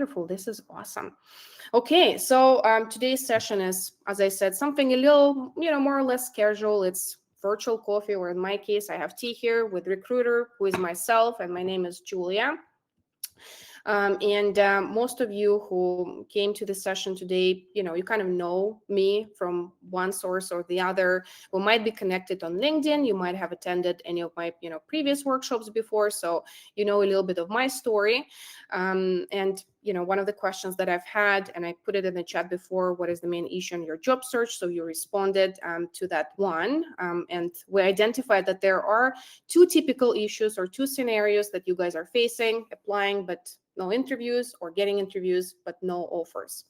Wonderful. This is awesome. Okay, so today's session is, as I said, something a little, more or less casual. It's virtual coffee, or in my case, I have tea here with recruiter, who is myself, and my name is Julia. And most of you who came to this session today, you kind of know me from one source or the other. We might be connected on LinkedIn. You might have attended any of my, previous workshops before, so you know a little bit of my story. And one of the questions that I've had, and I put it in the chat before, what is the main issue in your job search? So you responded to that one, and we identified that there are two typical issues or two scenarios that you guys are facing: applying but no interviews, or getting interviews but no offers.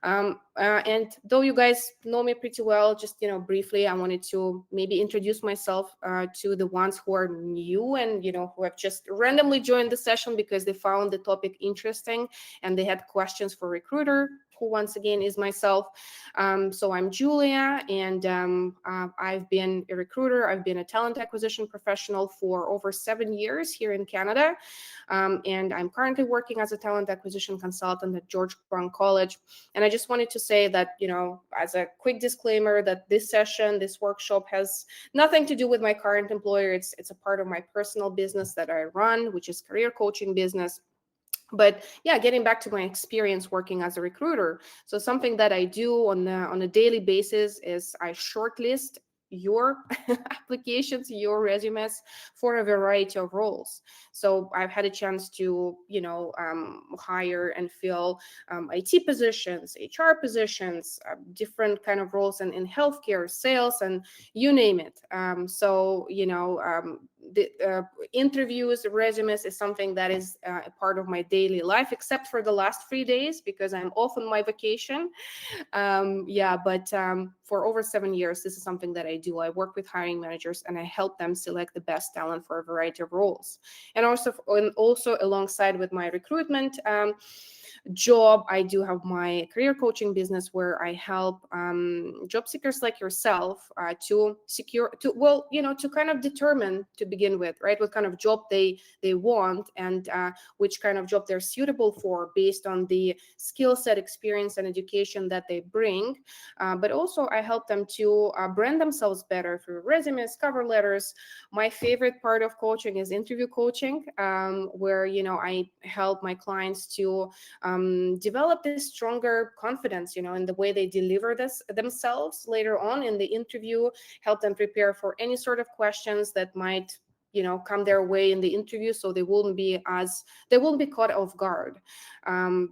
And though you guys know me pretty well, just briefly, I wanted to maybe introduce myself to the ones who are new and who have just randomly joined the session because they found the topic interesting and they had questions for recruiter, who once again is myself. So I'm Julia, and I've been a recruiter. I've been a talent acquisition professional for over 7 years here in Canada. And I'm currently working as a talent acquisition consultant at George Brown College. And I just wanted to say that, as a quick disclaimer, that this session, this workshop has nothing to do with my current employer. It's a part of my personal business that I run, which is career coaching business. But yeah, getting back to my experience working as a recruiter. So something that I do on a daily basis is I shortlist your applications, your resumes for a variety of roles. So I've had a chance to, hire and fill IT positions, HR positions, different kind of roles in healthcare, sales, and you name it. The interviews, resumes is something that is a part of my daily life, except for the last 3 days because I'm off on my vacation. But for over 7 years, this is something that I do. I work with hiring managers and I help them select the best talent for a variety of roles. And also alongside with my recruitment job, I do have my career coaching business where I help job seekers like yourself to kind of determine to begin with, right, what kind of job they want and which kind of job they're suitable for based on the skill set, experience, and education that they bring. But also I help them to brand themselves better through resumes, cover letters. My favorite part of coaching is interview coaching, where I help my clients to develop this stronger confidence, in the way they deliver this themselves later on in the interview, help them prepare for any sort of questions that might come their way in the interview, so they won't be caught off guard.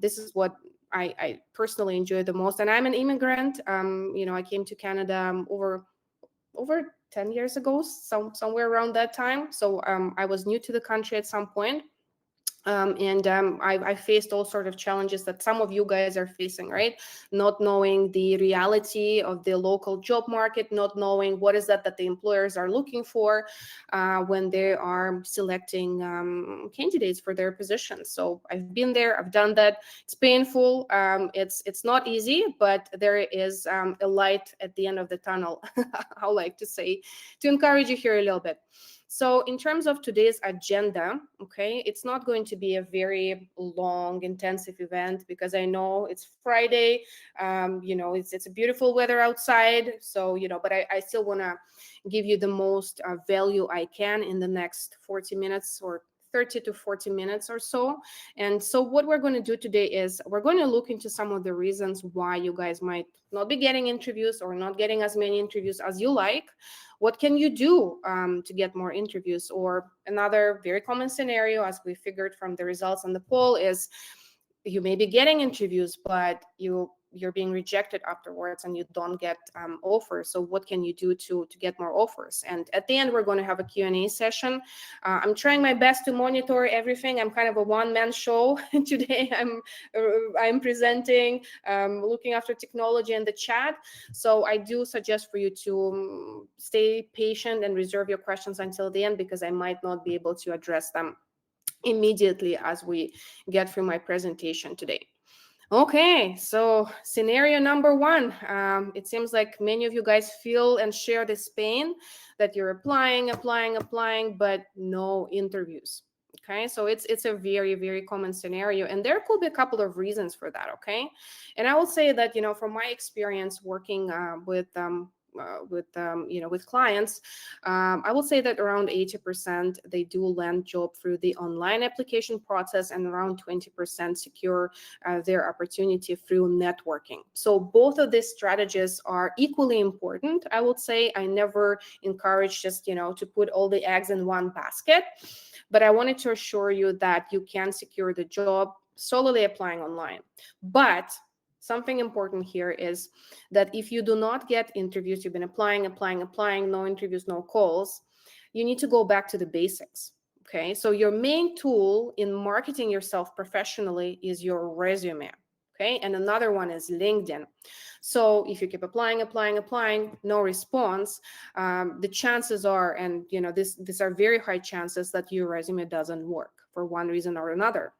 This is what I personally enjoy the most. And I'm an immigrant. I came to Canada over 10 years ago, somewhere around that time. So I was new to the country at some point. I faced all sort of challenges that some of you guys are facing, right? Not knowing the reality of the local job market, not knowing what is that the employers are looking for when they are selecting candidates for their positions. So I've been there, I've done that. It's painful. It's not easy, but there is a light at the end of the tunnel, I like to say, to encourage you here a little bit. So in terms of today's agenda, okay, it's not going to be a very long, intensive event because I know it's Friday. It's a beautiful weather outside. So, but I still want to give you the most value I can in the next 40 minutes or 30 to 40 minutes or so. And so what we're going to do today is we're going to look into some of the reasons why you guys might not be getting interviews or not getting as many interviews as you like. What can you do to get more interviews? Or another very common scenario, as we figured from the results on the poll, is you may be getting interviews, but you're being rejected afterwards and you don't get offers. So what can you do to get more offers? And at the end, we're going to have a Q&A session. I'm trying my best to monitor everything. I'm kind of a one-man show today. I'm presenting, looking after technology and the chat. So I do suggest for you to stay patient and reserve your questions until the end, because I might not be able to address them immediately as we get through my presentation today. Okay, so scenario number one. It seems like many of you guys feel and share this pain that you're applying, but no interviews. Okay, so it's a very, very common scenario, and there could be a couple of reasons for that. Okay, and I will say that, from my experience working with clients, I will say that around 80% they do land job through the online application process, and around 20% secure their opportunity through networking. So both of these strategies are equally important. I would say I never encourage just to put all the eggs in one basket, but I wanted to assure you that you can secure the job solely applying online. But something important here is that if you do not get interviews, you've been applying, no interviews, no calls, you need to go back to the basics. Okay, so your main tool in marketing yourself professionally is your resume. Okay, and another one is LinkedIn. So if you keep applying, no response, the chances are, and these are very high chances that your resume doesn't work for one reason or another.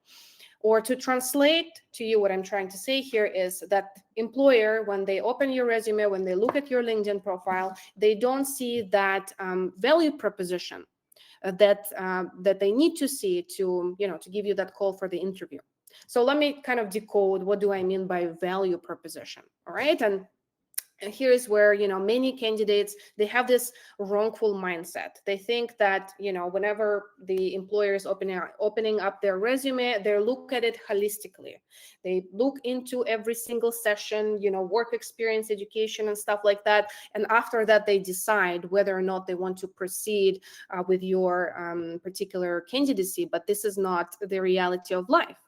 Or to translate to you, what I'm trying to say here is that employer, when they open your resume, when they look at your LinkedIn profile, they don't see that value proposition that they need to see to give you that call for the interview. So let me kind of decode, what do I mean by value proposition? All right, and here's where many candidates, they have this wrongful mindset. They think that whenever the employer is opening up their resume, they look at it holistically. They look into every single session, work experience, education, and stuff like that, and after that they decide whether or not they want to proceed with your particular candidacy. But this is not the reality of life.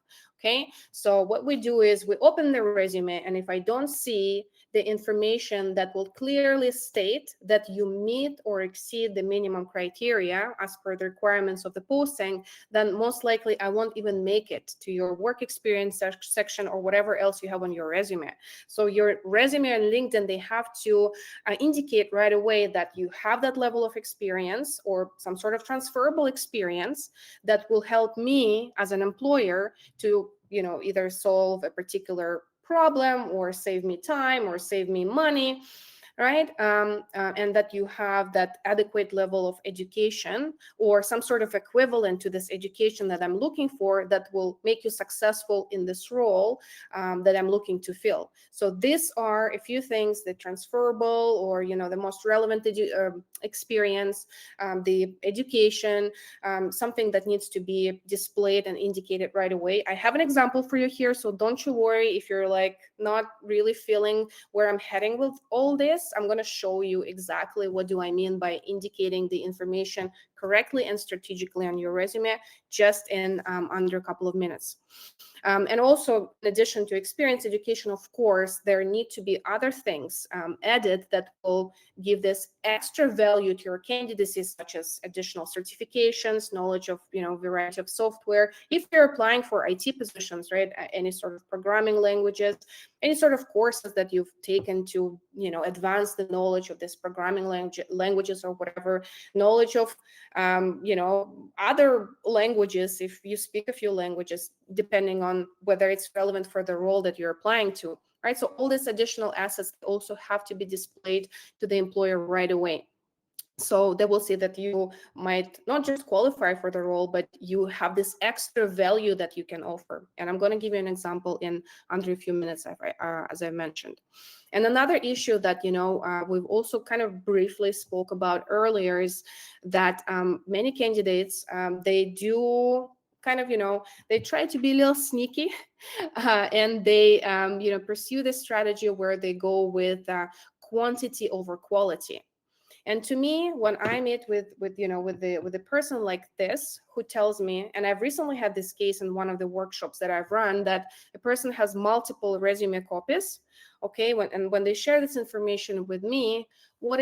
Okay, so what we do is we open the resume, and if I don't see the information that will clearly state that you meet or exceed the minimum criteria as per the requirements of the posting, then most likely I won't even make it to your work experience section or whatever else you have on your resume. So your resume and LinkedIn, they have to indicate right away that you have that level of experience or some sort of transferable experience that will help me as an employer to either solve a particular problem or save me time or save me money, right? And that you have that adequate level of education or some sort of equivalent to this education that I'm looking for, that will make you successful in this role that I'm looking to fill. So these are a few things: the transferable or the most relevant experience, the education, something that needs to be displayed and indicated right away. I have an example for you here, so don't you worry if you're like not really feeling where I'm heading with all this. I'm going to show you exactly what do I mean by indicating the information correctly and strategically on your resume, just in under a couple of minutes. And also, in addition to experience, education, of course, there need to be other things added that will give this extra value to your candidacy, such as additional certifications, knowledge of variety of software. If you're applying for IT positions, right, any sort of programming languages, any sort of courses that you've taken to advance the knowledge of this programming languages or whatever, knowledge of other languages, if you speak a few languages, depending on whether it's relevant for the role that you're applying to, right? So all these additional assets also have to be displayed to the employer right away. So they will see that you might not just qualify for the role, but you have this extra value that you can offer. And I'm going to give you an example in under a few minutes, as I mentioned. And another issue that we've also kind of briefly spoke about earlier is that many candidates, they do kind of they try to be a little sneaky, and they pursue this strategy where they go with quantity over quality. And to me, when I meet with the person like this who tells me, and I've recently had this case in one of the workshops that I've run, that a person has multiple resume copies. Okay, when they share this information with me, what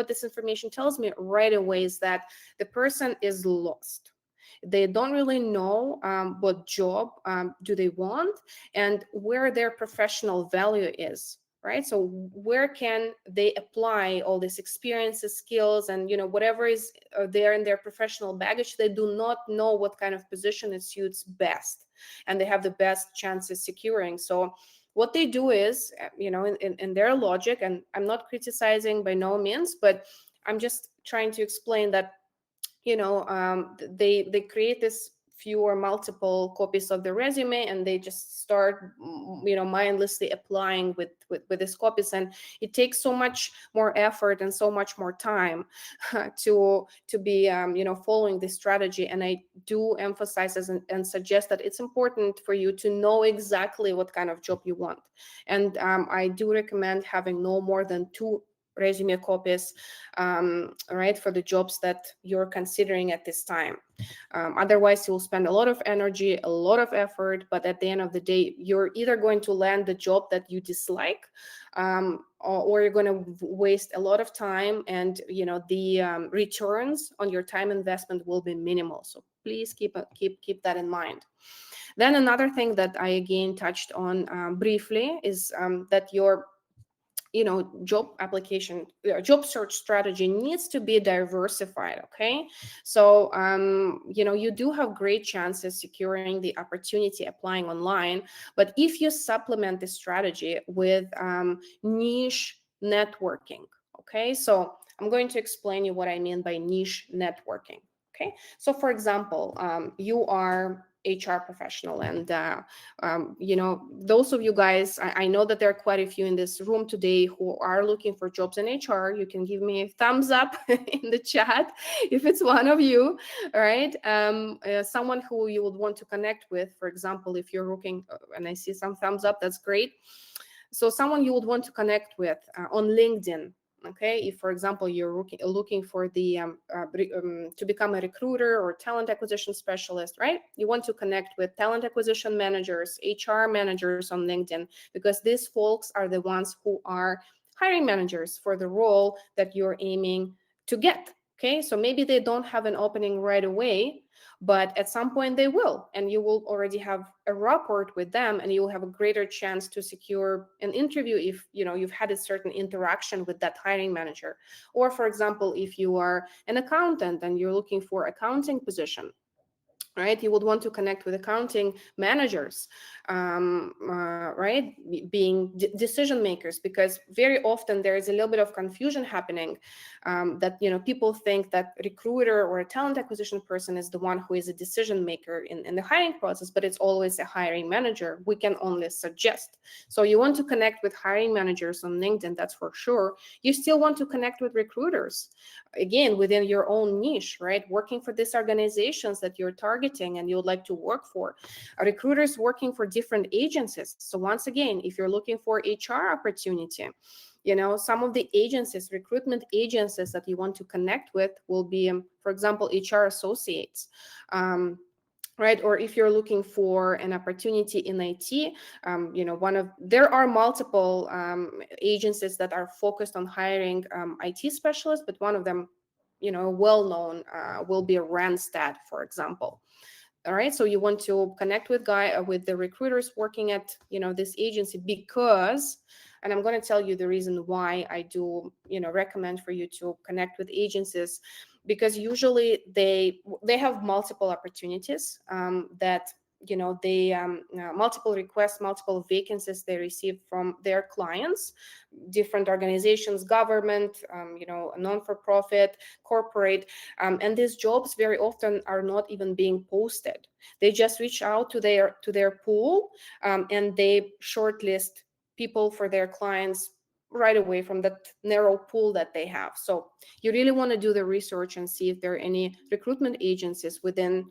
this information tells me right away is that the person is lost. They don't really know what job do they want and where their professional value is, right? So where can they apply all these experiences, skills, and whatever is there in their professional baggage? They do not know what kind of position it suits best, and they have the best chances securing. So what they do is, in their logic, and I'm not criticizing by no means, but I'm just trying to explain that they create this few or multiple copies of the resume, and they just start mindlessly applying with these copies, and it takes so much more effort and so much more time to be following this strategy. And I do emphasize and suggest that it's important for you to know exactly what kind of job you want. And I do recommend having no more than 2 resume copies, right, for the jobs that you're considering at this time. Otherwise, you'll spend a lot of energy, a lot of effort, but at the end of the day, you're either going to land the job that you dislike, or you're going to waste a lot of time, and the returns on your time investment will be minimal. So please keep that in mind. Then another thing that I again touched on briefly is that your job application, job search strategy needs to be diversified. Okay, so you do have great chances securing the opportunity applying online, but if you supplement the strategy with niche networking. Okay, so I'm going to explain you what I mean by niche networking. Okay, so for example, you are HR professional, and those of you guys, I know that there are quite a few in this room today who are looking for jobs in HR. You can give me a thumbs up in the chat if it's one of you. All right, someone who you would want to connect with, for example, if you're looking, and I see some thumbs up, that's great. So someone you would want to connect with on LinkedIn. Okay, if for example you're looking for the to become a recruiter or talent acquisition specialist, right? You want to connect with talent acquisition managers, HR managers on LinkedIn, because these folks are the ones who are hiring managers for the role that you're aiming to get. Okay, so maybe they don't have an opening right away, but at some point they will, and you will already have a rapport with them, and you'll have a greater chance to secure an interview if you've had a certain interaction with that hiring manager. Or for example, if you are an accountant and you're looking for accounting position, right, you would want to connect with accounting managers, right, being decision makers, because very often there is a little bit of confusion happening, that people think that recruiter or a talent acquisition person is the one who is a decision maker in the hiring process, but it's always a hiring manager. We can only suggest. So you want to connect with hiring managers on LinkedIn, that's for sure. You still want to connect with recruiters, again, within your own niche, right, working for these organizations that you're targeting and you would like to work for. Recruiters working for different agencies. So once again, if you're looking for HR opportunity, some of the agencies, recruitment agencies that you want to connect with will be, for example, HR associates. Right, or if you're looking for an opportunity in IT, there are multiple agencies that are focused on hiring IT specialists, but one of them, well known, will be Randstad, for example. All right, so you want to connect with the recruiters working at this agency, because, and I'm going to tell you the reason why I do recommend for you to connect with agencies, because usually they have multiple opportunities, that they multiple requests, multiple vacancies they receive from their clients, different organizations, government, non-for-profit, corporate, and these jobs very often are not even being posted. They just reach out to their pool, and they shortlist people for their clients right away from that narrow pool that they have. So you really want to do the research and see if there are any recruitment agencies within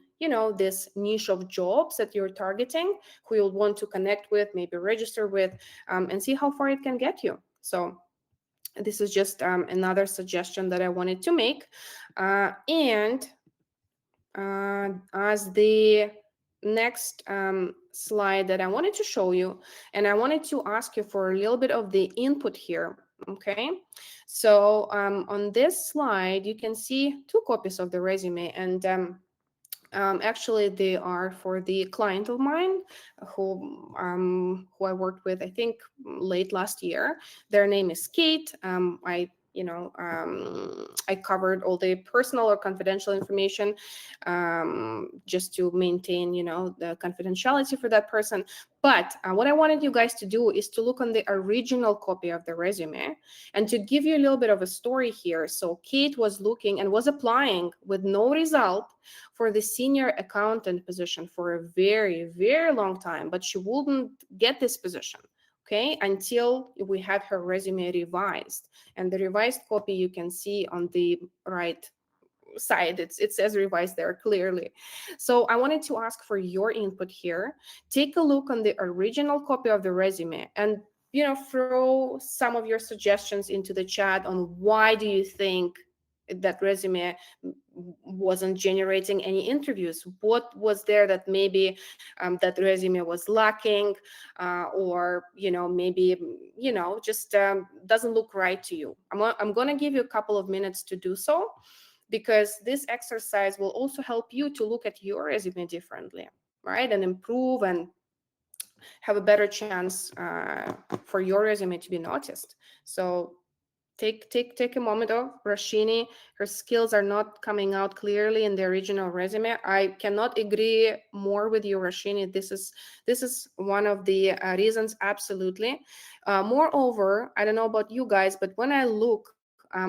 this niche of jobs that you're targeting, who you'll want to connect with, maybe register with, and see how far it can get you. So this is just another suggestion that I wanted to make. And as the next slide that I wanted to show you, and I wanted to ask you for a little bit of the input here. Okay, so on this slide, you can see 2 copies of the resume, and actually they are for the client of mine who I worked with, I think, late last year. Their name is Kate. I I covered all the personal or confidential information, just to maintain, the confidentiality for that person. But what I wanted you guys to do is to look on the original copy of the resume, and to give you a little bit of a story here. So Kate was looking and was applying with no result for the senior accountant position for a very, very long time, but she wouldn't get this position. Okay, until we had her resume revised. And the revised copy you can see on the right side. It says revised there clearly. So I wanted to ask for your input here. Take a look on the original copy of the resume, and throw some of your suggestions into the chat on why do you think that resume wasn't generating any interviews. What was there that maybe that resume was lacking, or maybe just doesn't look right to you. I'm going to give you a couple of minutes to do so, because this exercise will also help you to look at your resume differently, right, and improve and have a better chance for your resume to be noticed. So take a moment. Oh, Rashini, her skills are not coming out clearly in the original resume. I cannot agree more with you, Rashini. This is one of the reasons, absolutely. Moreover, I don't know about you guys, but when I look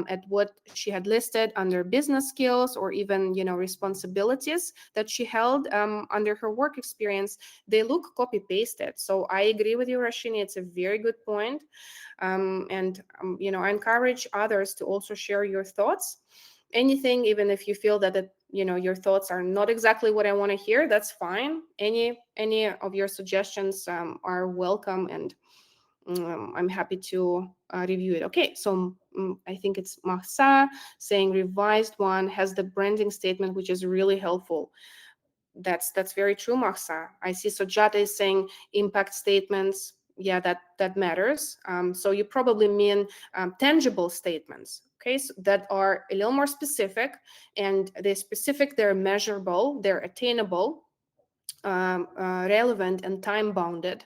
at what she had listed under business skills, or even responsibilities that she held under her work experience, they look copy pasted. So I agree with you, Rashini. It's a very good point. And I encourage others to also share your thoughts. Anything, even if you feel that your thoughts are not exactly what I want to hear, that's fine. Any of your suggestions are welcome, and I'm happy to review it. Okay, so I think it's Mahsa saying revised one has the branding statement, which is really helpful. That's very true, Mahsa. I see Sojata is saying impact statements. Yeah, that matters. So you probably mean tangible statements, okay, so that are a little more specific, and they're specific, they're measurable, they're attainable, relevant, and time bounded.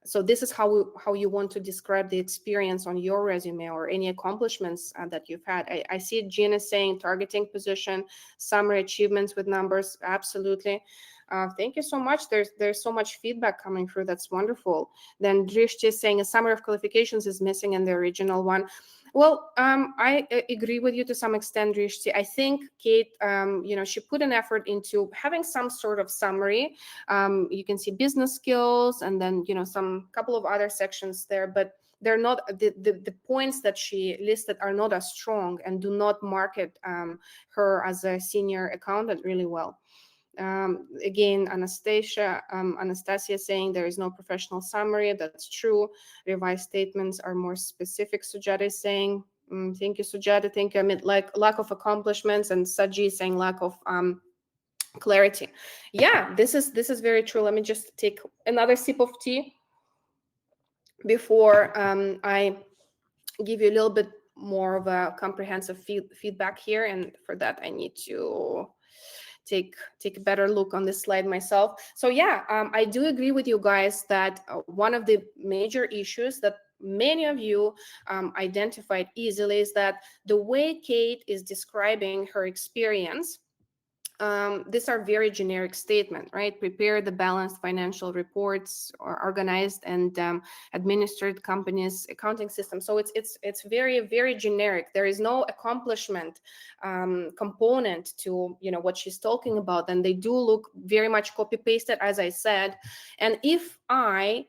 So this is how you want to describe the experience on your resume, or any accomplishments that you've had. I see Gina saying targeting position, summary achievements with numbers. Absolutely. Thank you so much. There's so much feedback coming through. That's wonderful. Then Drishti is saying a summary of qualifications is missing in the original one. Well, I agree with you to some extent, Drishti. I think Kate, she put an effort into having some sort of summary. You can see business skills, and then some couple of other sections there, but they're not the points that she listed are not as strong, and do not market her as a senior accountant really well. Again, Anastasia saying there is no professional summary. That's true. Revised statements are more specific, Sujata is saying. Thank you, Sujata. Thank you. I mean, like lack of accomplishments, and Saji is saying lack of clarity. Yeah, this is very true. Let me just take another sip of tea before I give you a little bit more of a comprehensive feedback here. And for that, I need to take a better look on this slide myself. So yeah, I do agree with you guys that one of the major issues that many of you identified easily is that the way Kate is describing her experience, these are very generic statements, right? Prepare the balanced financial reports, or organized and administered companies accounting system. So it's very, very generic. There is no accomplishment component to what she's talking about, and they do look very much copy pasted, as I said. And if I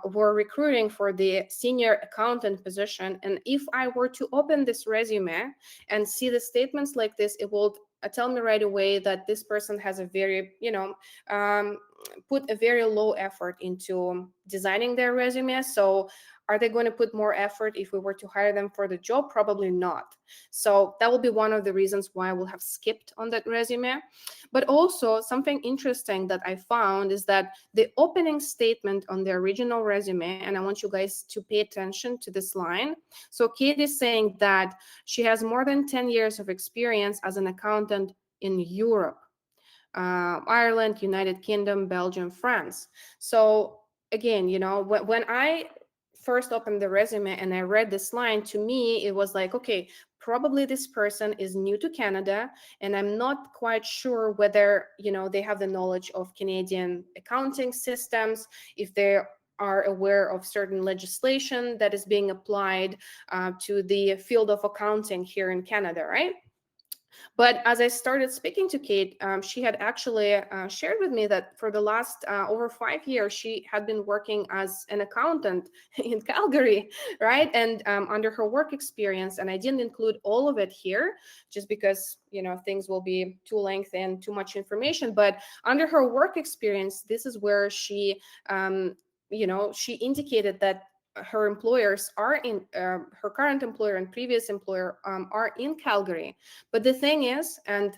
were recruiting for the senior accountant position, and if I were to open this resume and see the statements like this, it will tell me right away that this person has a very, put a very low effort into designing their resume. So are they going to put more effort if we were to hire them for the job? Probably not. So that will be one of the reasons why I will have skipped on that resume. But also something interesting that I found is that the opening statement on the original resume, and I want you guys to pay attention to this line. So Kate is saying that she has more than 10 years of experience as an accountant in Europe, Ireland, United Kingdom, Belgium, France. So again, when I first opened the resume and I read this line, to me, it was like, okay, probably this person is new to Canada, and I'm not quite sure whether, they have the knowledge of Canadian accounting systems, if they are aware of certain legislation that is being applied to the field of accounting here in Canada, right? But as I started speaking to Kate, she had actually shared with me that for the last over 5 years, she had been working as an accountant in Calgary, right? And under her work experience, and I didn't include all of it here just because, things will be too lengthy and too much information. But under her work experience, this is where she, she indicated that her employers are in her current employer and previous employer are in Calgary. But the thing is, and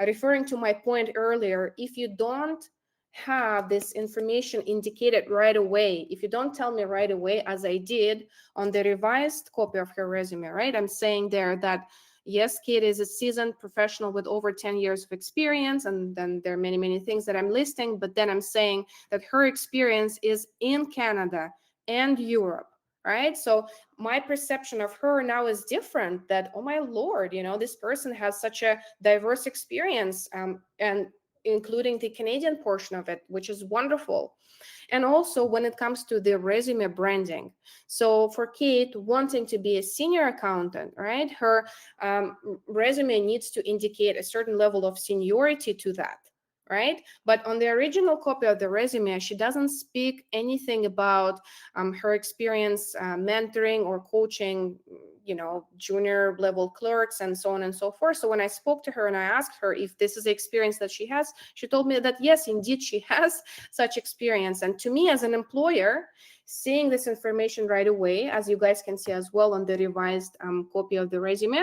referring to my point earlier, if you don't have this information indicated right away, if you don't tell me right away, as I did on the revised copy of her resume, right? I'm saying there that yes, Kate is a seasoned professional with over 10 years of experience, and then there are many, many things that I'm listing, but then I'm saying that her experience is in Canada and Europe, right? So my perception of her now is different, that, oh my Lord, this person has such a diverse experience, and including the Canadian portion of it, which is wonderful. And also when it comes to the resume branding. So for Kate wanting to be a senior accountant, right, her resume needs to indicate a certain level of seniority to that, right? But on the original copy of the resume, she doesn't speak anything about her experience mentoring or coaching, junior level clerks and so on and so forth. So when I spoke to her and I asked her if this is the experience that she has, she told me that yes, indeed, she has such experience. And to me, as an employer, seeing this information right away, as you guys can see as well on the revised copy of the resume,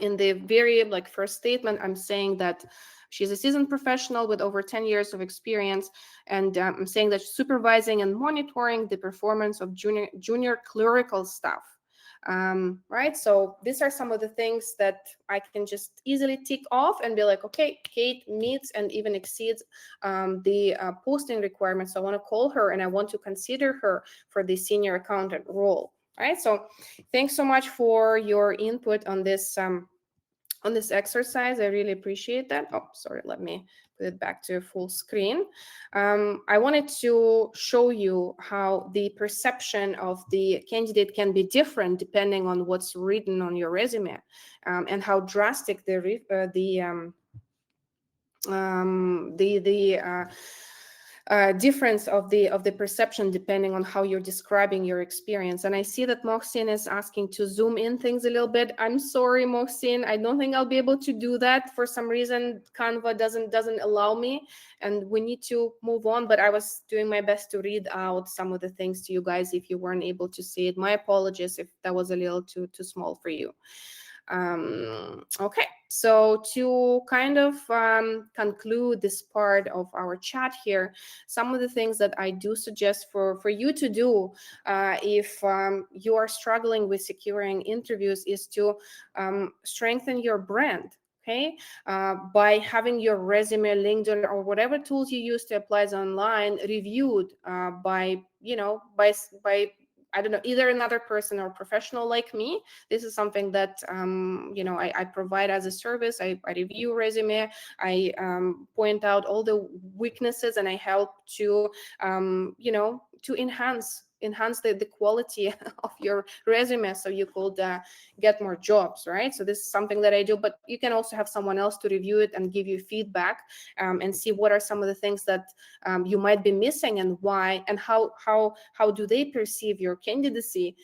in the very first statement, I'm saying that she's a seasoned professional with over 10 years of experience, and I'm saying that she's supervising and monitoring the performance of junior clerical staff. Right, so these are some of the things that I can just easily tick off and be like, okay, Kate meets and even exceeds the posting requirements. So I want to call her and I want to consider her for the senior accountant role. All right, so thanks so much for your input on this exercise. I really appreciate that. Oh, sorry, let me put it back to full screen. I wanted to show you how the perception of the candidate can be different depending on what's written on your resume, and how drastic the difference of the perception depending on how you're describing your experience. And I see that Mohsin is asking to zoom in things a little bit. I'm sorry, Mohsin, I don't think I'll be able to do that. For some reason, Canva doesn't allow me, and we need to move on. But I was doing my best to read out some of the things to you guys if you weren't able to see it. My apologies if that was a little too small for you. Okay, so to kind of conclude this part of our chat here, some of the things that I do suggest for you to do if you are struggling with securing interviews is to strengthen your brand. Okay, by having your resume, LinkedIn, or whatever tools you use to apply online reviewed by I don't know, either another person or professional like me. This is something that I provide as a service. I review resume, I point out all the weaknesses, and I help to to enhance the quality of your resume so you could get more jobs, right? So this is something that I do, but you can also have someone else to review it and give you feedback, and see what are some of the things that you might be missing and why, and how do they perceive your candidacy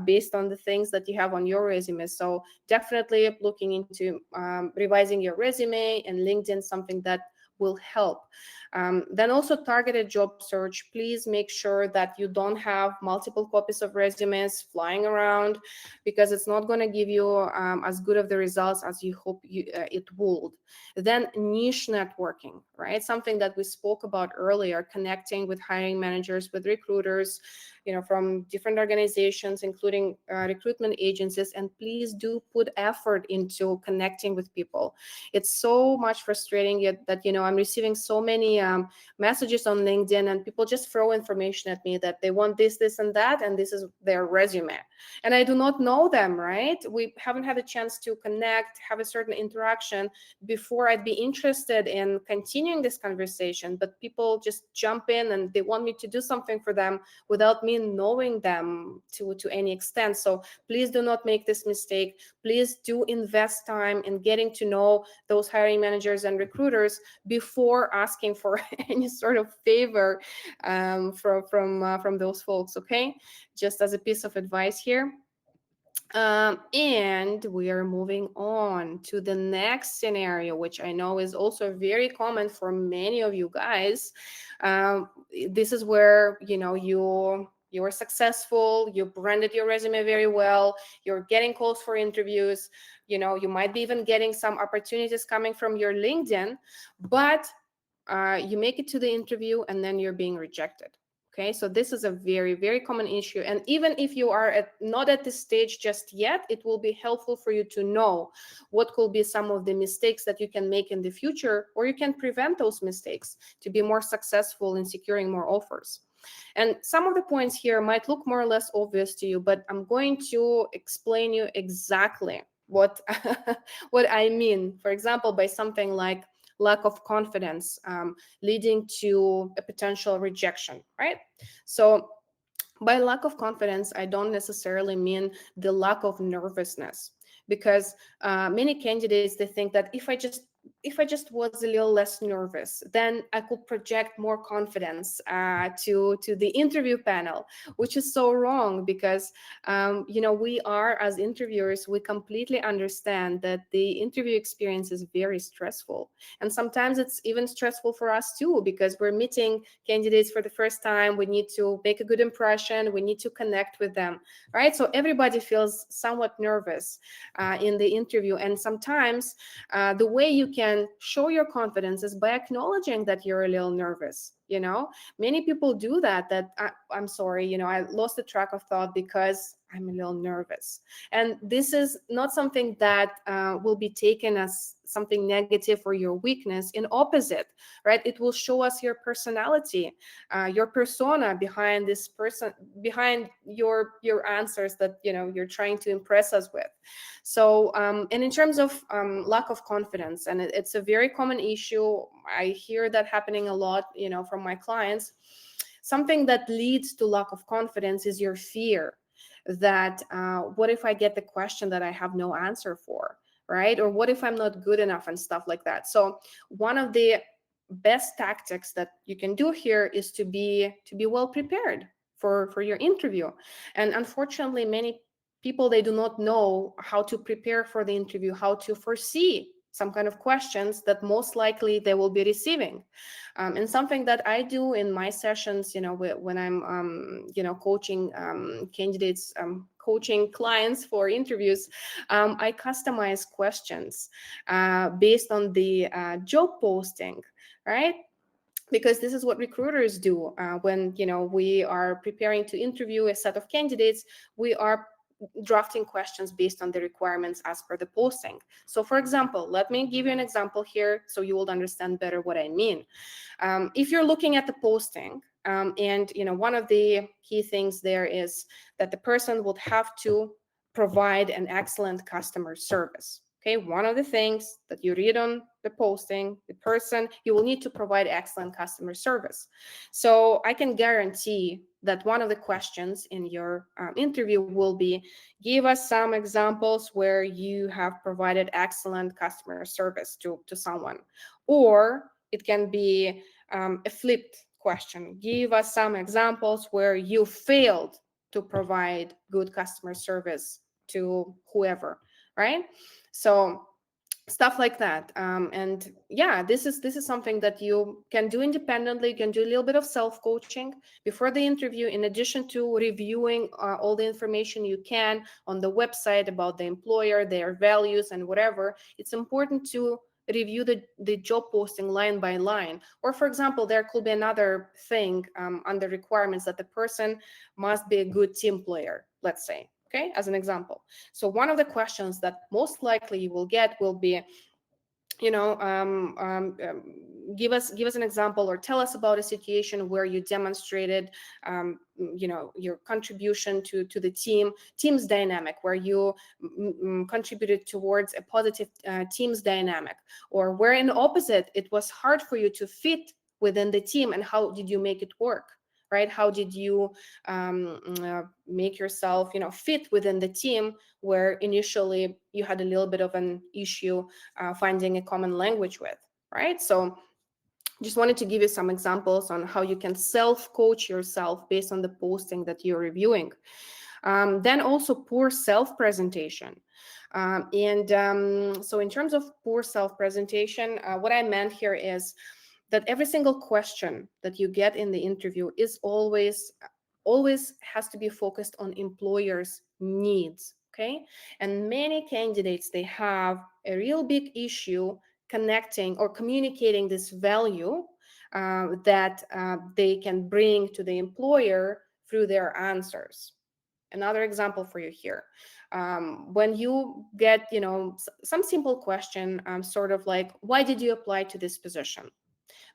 based on the things that you have on your resume. So definitely looking into revising your resume and LinkedIn, something that will help. Then also targeted job search. Please make sure that you don't have multiple copies of resumes flying around, because it's not going to give you as good of the results as you hope it would. Then niche networking, right? Something that we spoke about earlier, connecting with hiring managers, with recruiters, from different organizations, including recruitment agencies. And please do put effort into connecting with people. It's so much frustrating that I'm receiving so many messages on LinkedIn, and people just throw information at me that they want this, and that, and this is their resume. And I do not know them, right? We haven't had a chance to connect, have a certain interaction before I'd be interested in continuing this conversation. But people just jump in and they want me to do something for them without me knowing them to any extent. So please do not make this mistake. Please do invest time in getting to know those hiring managers and recruiters before asking for any sort of favor from those folks. Okay, just as a piece of advice here. And we are moving on to the next scenario, which I know is also very common for many of you guys. This is where, you're successful, you branded your resume very well, you're getting calls for interviews, you might be even getting some opportunities coming from your LinkedIn, but you make it to the interview and then you're being rejected. Okay, so this is a very, very common issue. And even if you are not at this stage just yet, it will be helpful for you to know what could be some of the mistakes that you can make in the future, or you can prevent those mistakes to be more successful in securing more offers. And some of the points here might look more or less obvious to you, but I'm going to explain you exactly what what I mean. For example, by something like lack of confidence leading to a potential rejection, right? So by lack of confidence, I don't necessarily mean the lack of nervousness, because many candidates, they think that if I just was a little less nervous, then I could project more confidence to the interview panel, which is so wrong. Because we are, as interviewers, we completely understand that the interview experience is very stressful, and sometimes it's even stressful for us too, because we're meeting candidates for the first time. We need to make a good impression, we need to connect with them, right? So everybody feels somewhat nervous in the interview, and sometimes the way you can show your confidence is by acknowledging that you're a little nervous. Many people do that I'm sorry, I lost the track of thought because I'm a little nervous. And this is not something that will be taken as something negative or your weakness. In opposite, right? It will show us your personality, your persona behind this person, behind your answers that you're trying to impress us with. So and in terms of lack of confidence, and it's a very common issue. I hear that happening a lot, from my clients. Something that leads to lack of confidence is your fear that what if I get the question that I have no answer for, right? Or what if I'm not good enough, and stuff like that. So one of the best tactics that you can do here is to be well prepared for your interview. And unfortunately, many people, they do not know how to prepare for the interview, how to foresee some kind of questions that most likely they will be receiving. And something that I do in my sessions, when I'm, coaching candidates, coaching clients for interviews, I customize questions based on the job posting, right? Because this is what recruiters do when we are preparing to interview a set of candidates. We are drafting questions based on the requirements as per the posting. So for example, let me give you an example here so you will understand better what I mean. If you're looking at the posting, and one of the key things there is that the person would have to provide an excellent customer service. Okay, one of the things that you read on the posting, the person, you will need to provide excellent customer service. So I can guarantee that one of the questions in your interview will be, give us some examples where you have provided excellent customer service to someone. Or it can be a flipped question. Give us some examples where you failed to provide good customer service to whoever, right? So stuff like that. And yeah, this is something that you can do independently. You can do a little bit of self-coaching before the interview, in addition to reviewing all the information you can on the website about the employer, their values, and whatever. It's important to review the job posting line by line. Or for example, there could be another thing under requirements, that the person must be a good team player, let's say. Okay, as an example. So one of the questions that most likely you will get will be, you know give us an example, or tell us about a situation where you demonstrated your contribution to the team's dynamic, where you contributed towards a positive team's dynamic, or where in the opposite it was hard for you to fit within the team, and how did you make it work, right? How did you make yourself fit within the team, where initially you had a little bit of an issue finding a common language with, right? So just wanted to give you some examples on how you can self-coach yourself based on the posting that you're reviewing. Then also poor self-presentation. So in terms of poor self-presentation, what I meant here is that every single question that you get in the interview is always has to be focused on employers' needs. Okay. And many candidates, they have a real big issue connecting or communicating this value that they can bring to the employer through their answers. Another example for you here. When you get some simple question, sort of like, why did you apply to this position?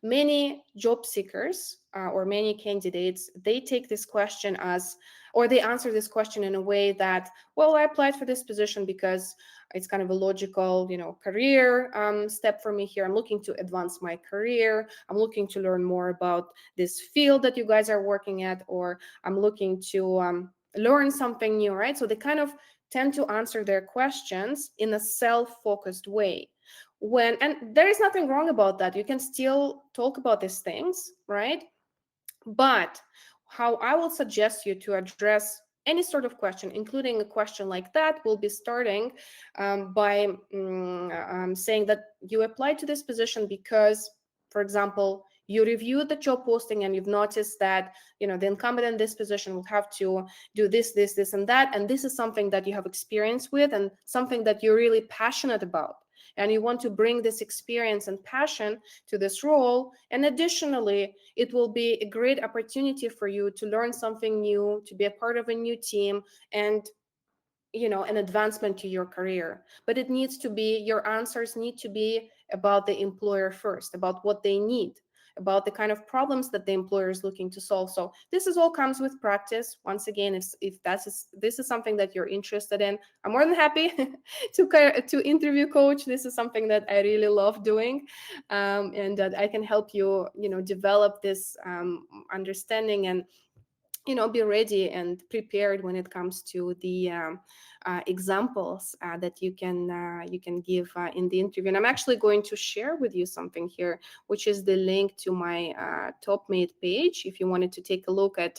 Many job seekers or many candidates, they take this question as, or they answer this question in a way that, well, I applied for this position because it's kind of a logical career step for me here. I'm looking to advance my career, I'm looking to learn more about this field that you guys are working at, or I'm looking to learn something new, right? So they kind of tend to answer their questions in a self-focused way. And there is nothing wrong about that, you can still talk about these things, right? But how I will suggest you to address any sort of question, including a question like that, will be starting by saying that you applied to this position because, for example, you reviewed the job posting and you've noticed that the incumbent in this position will have to do this and that, and this is something that you have experience with and something that you're really passionate about, and you want to bring this experience and passion to this role. And additionally, it will be a great opportunity for you to learn something new, to be a part of a new team, and an advancement to your career. But it needs to be, your answers need to be about the employer first, about what they need, about the kind of problems that the employer is looking to solve. So this is all comes with practice. Once again, if this is something that you're interested in, I'm more than happy to interview coach. This is something that I really love doing, and that I can help you develop this understanding, and be ready and prepared when it comes to the examples that you can give in the interview. And I'm actually going to share with you something here, which is the link to my TopMate page if you wanted to take a look at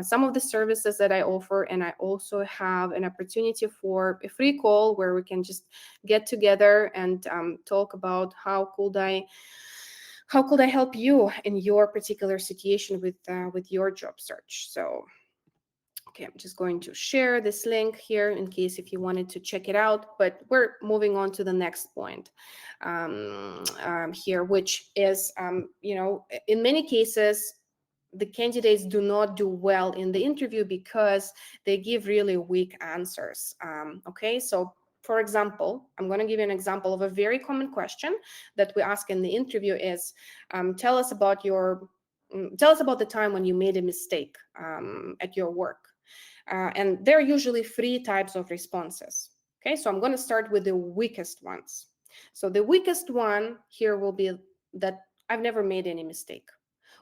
some of the services that I offer. And I also have an opportunity for a free call where we can just get together and talk about how could I help you in your particular situation with your job search. So okay, I'm just going to share this link here in case if you wanted to check it out. But we're moving on to the next point here, which is, in many cases, the candidates do not do well in the interview because they give really weak answers. Okay, so for example, I'm going to give you an example of a very common question that we ask in the interview is, tell us about the time when you made a mistake at your work. And there are usually three types of responses. Okay, so I'm going to start with the weakest ones. So the weakest one here will be that I've never made any mistake,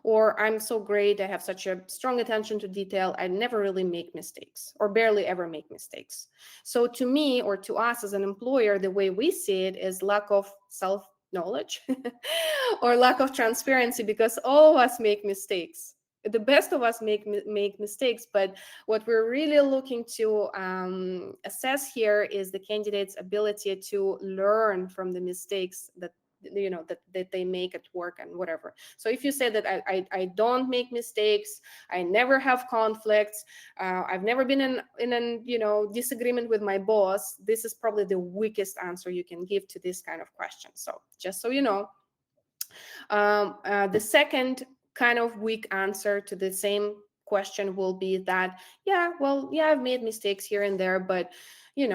or I'm so great, I have such a strong attention to detail, I never really make mistakes or barely ever make mistakes. So to me, or to us as an employer, the way we see it is lack of self-knowledge or lack of transparency, because all of us make mistakes. The best of us make mistakes, but what we're really looking to assess here is the candidate's ability to learn from the mistakes that that they make at work and whatever. So if you say that I don't make mistakes, I never have conflicts, I've never been in an disagreement with my boss, this is probably the weakest answer you can give to this kind of question. So just so you know. The second kind of weak answer to the same question will be that, yeah, I've made mistakes here and there, but yeah,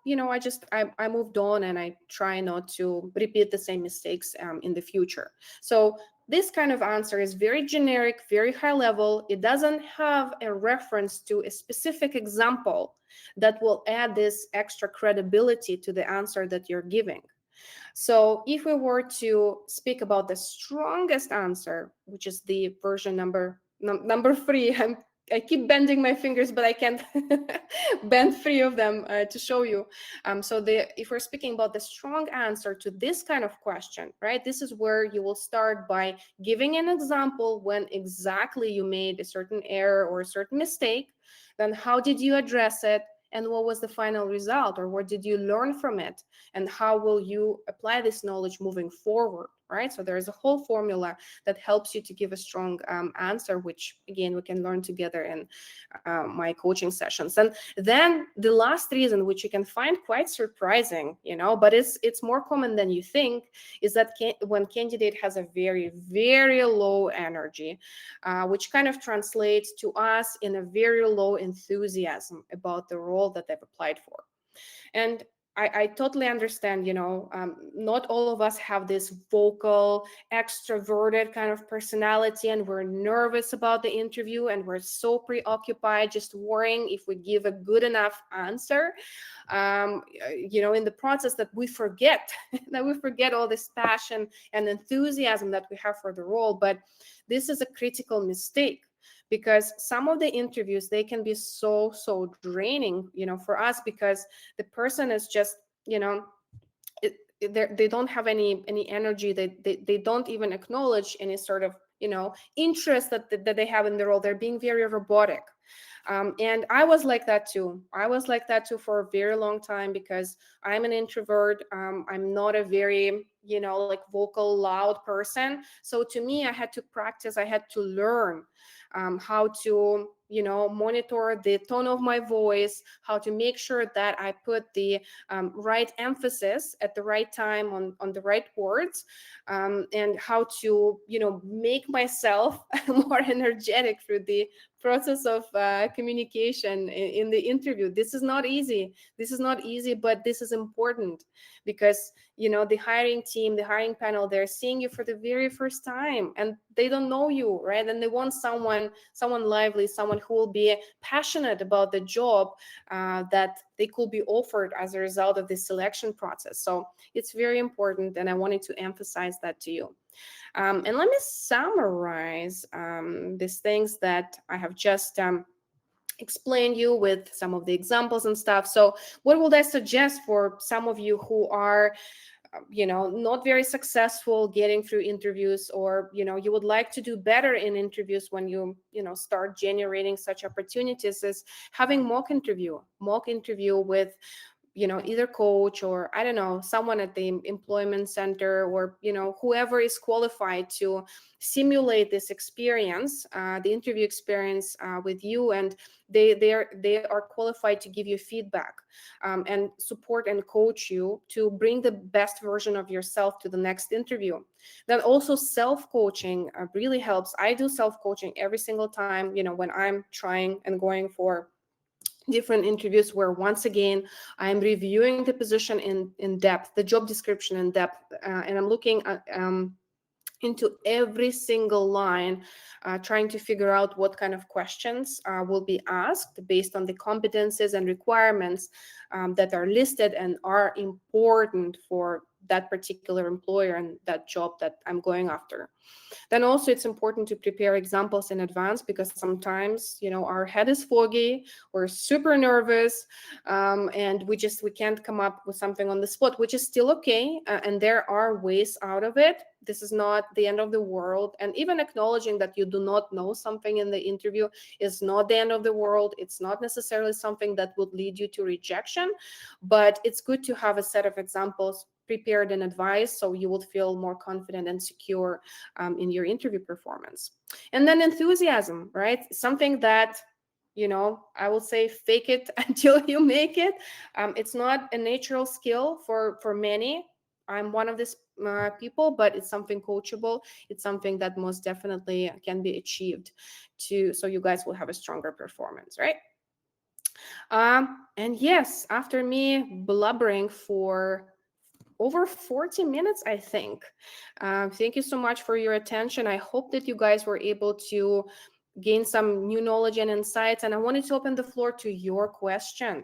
I moved on, and I try not to repeat the same mistakes in the future. So this kind of answer is very generic, very high level. It doesn't have a reference to a specific example that will add this extra credibility to the answer that you're giving. So if we were to speak about the strongest answer, which is the version number 3, I keep bending my fingers, but I can't bend 3 of them to show you. If we're speaking about the strong answer to this kind of question, right, this is where you will start by giving an example when exactly you made a certain error or a certain mistake. Then how did you address it? And what was the final result, or what did you learn from it, and how will you apply this knowledge moving forward, right? So there is a whole formula that helps you to give a strong answer, which again we can learn together in my coaching sessions. And then the last reason, which you can find quite surprising, but it's more common than you think, is that when candidate has a very, very low energy, which kind of translates to us in a very low enthusiasm about the role that they've applied for. And I totally understand, not all of us have this vocal, extroverted kind of personality, and we're nervous about the interview, and we're so preoccupied just worrying if we give a good enough answer, in the process, that we forget all this passion and enthusiasm that we have for the role. But this is a critical mistake, because some of the interviews, they can be so draining, for us, because the person is just, they don't have any energy. They don't even acknowledge any sort of, interest that they have in the role. They're being very robotic. And I was like that too. For a very long time, because I'm an introvert. I'm not a very, like vocal, loud person. So to me, I had to practice. I had to learn how to, monitor the tone of my voice, how to make sure that I put the right emphasis at the right time on the right words, and how to, make myself more energetic through the process of communication in the interview. This is not easy, but this is important, because the hiring team, the hiring panel, they're seeing you for the very first time, and they don't know you, right? And they want someone lively, someone who will be passionate about the job that they could be offered as a result of the selection process. So it's very important, and I wanted to emphasize that to you. And let me summarize these things that I have just explain you with some of the examples and stuff. So what would I suggest for some of you who are not very successful getting through interviews, or you would like to do better in interviews when you start generating such opportunities, is having mock interview with either coach, or I don't know, someone at the employment center, or whoever is qualified to simulate this experience, the interview experience with you, and they are qualified to give you feedback and support and coach you to bring the best version of yourself to the next interview. Then also self-coaching really helps. I do self-coaching every single time when I'm trying and going for different interviews, where once again I'm reviewing the position in depth, the job description in depth, and I'm looking at into every single line, trying to figure out what kind of questions will be asked based on the competencies and requirements that are listed and are important for that particular employer and that job that I'm going after. Then also it's important to prepare examples in advance, because sometimes our head is foggy, we're super nervous, and we can't come up with something on the spot, which is still okay, and there are ways out of it. This is not the end of the world, and even acknowledging that you do not know something in the interview is not the end of the world. It's not necessarily something that would lead you to rejection, but it's good to have a set of examples prepared in advance, so you would feel more confident and secure in your interview performance. And then enthusiasm, right? Something that I will say, fake it until you make it. It's not a natural skill for many. I'm one of these people, but it's something coachable. It's something that most definitely can be achieved so you guys will have a stronger performance, right? And yes, after me blubbering for over 40 minutes, I think. Thank you so much for your attention. I hope that you guys were able to gain some new knowledge and insights. And I wanted to open the floor to your questions.